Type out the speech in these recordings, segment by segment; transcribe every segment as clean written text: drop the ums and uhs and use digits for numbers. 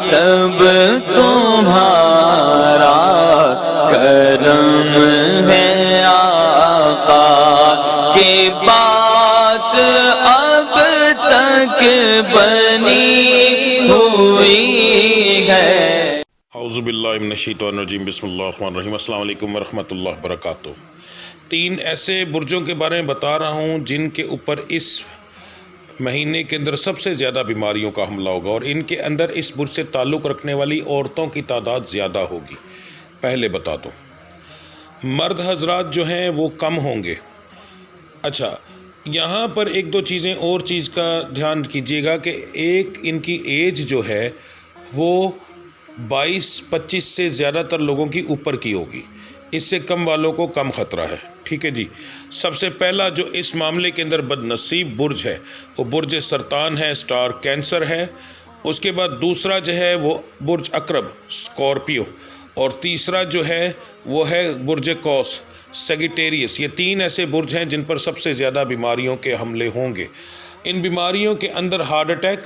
سب تمہارا کرم ہے آقا کی بات اب تک بنی ہوئی ہے۔ اعوذ باللہ من الشیطان الرجیم، بسم اللہ الرحمن الرحیم۔ السلام علیکم ورحمۃ اللہ وبرکاتہ۔ 3 ایسے برجوں کے بارے میں بتا رہا ہوں جن کے اوپر اس مہینے کے اندر سب سے زیادہ بیماریوں کا حملہ ہوگا، اور ان کے اندر اس برج سے تعلق رکھنے والی عورتوں کی تعداد زیادہ ہوگی۔ پہلے بتا دوں، مرد حضرات جو ہیں وہ کم ہوں گے۔ اچھا، یہاں پر 1-2 چیزیں اور چیز کا دھیان کیجیے گا کہ ایک ان کی ایج جو ہے وہ 22-25 سے زیادہ تر لوگوں کی اوپر کی ہوگی، اس سے کم والوں کو کم خطرہ ہے، ٹھیک ہے جی۔ سب سے پہلا جو اس معاملے کے اندر بد نصیب برج ہے وہ برج سرطان ہے، سٹار کینسر ہے۔ اس کے بعد دوسرا جو ہے وہ برج عقرب اسکارپیو، اور تیسرا جو ہے وہ ہے برج قوس سیگیٹیریس۔ یہ 3 ایسے برج ہیں جن پر سب سے زیادہ بیماریوں کے حملے ہوں گے۔ ان بیماریوں کے اندر ہارٹ اٹیک،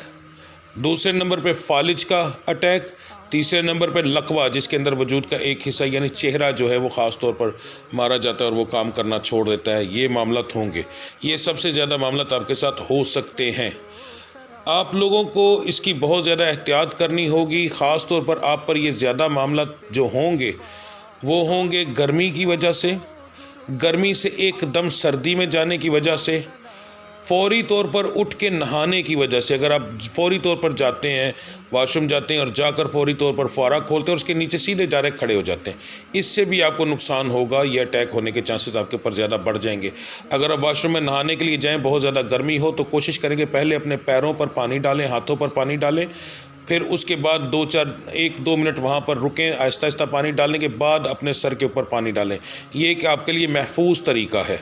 دوسرے نمبر پہ فالج کا اٹیک، تیسرے نمبر پہ لقوہ جس کے اندر وجود کا ایک حصہ یعنی چہرہ جو ہے وہ خاص طور پر مارا جاتا ہے اور وہ کام کرنا چھوڑ دیتا ہے، یہ معاملات ہوں گے۔ یہ سب سے زیادہ معاملات آپ کے ساتھ ہو سکتے ہیں۔ آپ لوگوں کو اس کی بہت زیادہ احتیاط کرنی ہوگی۔ خاص طور پر آپ پر یہ زیادہ معاملات جو ہوں گے وہ ہوں گے گرمی کی وجہ سے، گرمی سے ایک دم سردی میں جانے کی وجہ سے، فوری طور پر اٹھ کے نہانے کی وجہ سے۔ اگر آپ فوری طور پر جاتے ہیں، واش روم جاتے ہیں اور جا کر فوری طور پر فوارہ کھولتے ہیں اور اس کے نیچے سیدھے ڈائریکٹ کھڑے ہو جاتے ہیں، اس سے بھی آپ کو نقصان ہوگا، یہ اٹیک ہونے کے چانسز آپ کے اوپر زیادہ بڑھ جائیں گے۔ اگر آپ واش روم میں نہانے کے لیے جائیں، بہت زیادہ گرمی ہو تو کوشش کریں کہ پہلے اپنے پیروں پر پانی ڈالیں، ہاتھوں پر پانی ڈالیں، پھر اس کے بعد 1-2 منٹ وہاں پر رکیں، آہستہ آہستہ پانی ڈالنے کے بعد اپنے سر کے اوپر پانی ڈالیں۔ یہ کہ آپ کے لیے محفوظ طریقہ ہے،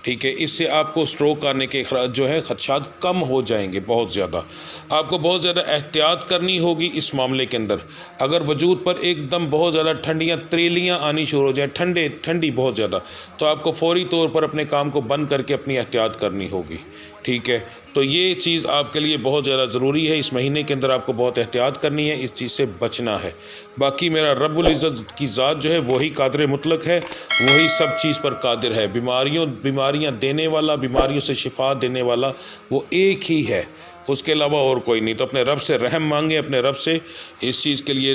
ٹھیک ہے۔ اس سے آپ کو سٹروک آنے کے جو ہے خدشات کم ہو جائیں گے بہت زیادہ۔ آپ کو بہت زیادہ احتیاط کرنی ہوگی اس معاملے کے اندر۔ اگر وجود پر ایک دم بہت زیادہ ٹھنڈیاں تریلیاں آنی شروع ہو جائیں، ٹھنڈی بہت زیادہ، تو آپ کو فوری طور پر اپنے کام کو بند کر کے اپنی احتیاط کرنی ہوگی، ٹھیک ہے۔ تو یہ چیز آپ کے لیے بہت زیادہ ضروری ہے، اس مہینے کے اندر آپ کو بہت احتیاط کرنی ہے، اس چیز سے بچنا ہے۔ باقی میرا رب العزت کی ذات جو ہے وہی قادر مطلق ہے، وہی سب چیز پر قادر ہے۔ بیماریاں دینے والا، بیماریوں سے شفا دینے والا وہ ایک ہی ہے، اس کے علاوہ اور کوئی نہیں۔ تو اپنے رب سے رحم مانگیں، اپنے رب سے اس چیز کے لیے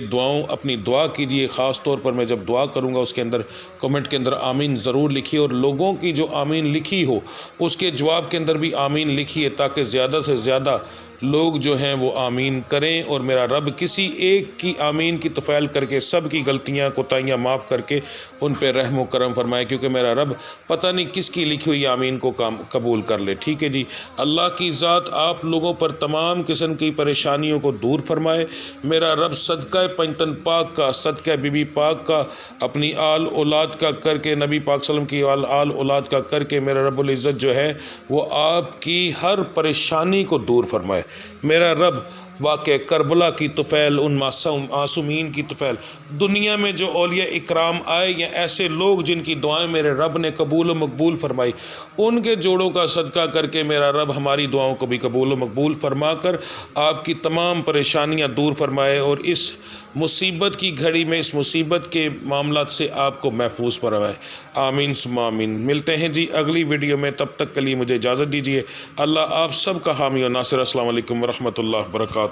اپنی دعا کیجیے۔ خاص طور پر میں جب دعا کروں گا اس کے اندر کمنٹ کے اندر آمین ضرور لکھیے، اور لوگوں کی جو آمین لکھی ہو اس کے جواب کے اندر بھی آمین لکھیے، تاکہ زیادہ سے زیادہ لوگ جو ہیں وہ آمین کریں، اور میرا رب کسی ایک کی آمین کی طفیل کر کے سب کی غلطیاں کوتاہیاں معاف کر کے ان پہ رحم و کرم فرمائے، کیونکہ میرا رب پتہ نہیں کس کی لکھی ہوئی آمین کو قبول کر لے، ٹھیک ہے جی۔ اللہ کی ذات آپ لوگوں پر تمام قسم کی پریشانیوں کو دور فرمائے۔ میرا رب صدقہ پنجتن پاک کا، صدقہ بی بی پاک کا، اپنی آل اولاد کا کر کے، نبی پاک صلی اللہ علیہ وسلم کی آل اولاد کا کر کے میرا رب العزت جو ہے وہ آپ کی ہر پریشانی کو دور فرمائے۔ میرا رب واقع کربلا کی طفیل، ان معصومین کی طفیل، دنیا میں جو اولیاء اکرام آئے یا ایسے لوگ جن کی دعائیں میرے رب نے قبول و مقبول فرمائی، ان کے جوڑوں کا صدقہ کر کے میرا رب ہماری دعاؤں کو بھی قبول و مقبول فرما کر آپ کی تمام پریشانیاں دور فرمائے، اور اس مصیبت کی گھڑی میں، اس مصیبت کے معاملات سے آپ کو محفوظ فرمائے۔ آمین ثم آمین۔ ملتے ہیں جی اگلی ویڈیو میں، تب تک کے لیے مجھے اجازت دیجیے۔ اللہ آپ سب کا حامی و ناصر۔ السلام علیکم ورحمۃ اللہ وبرکاتہ۔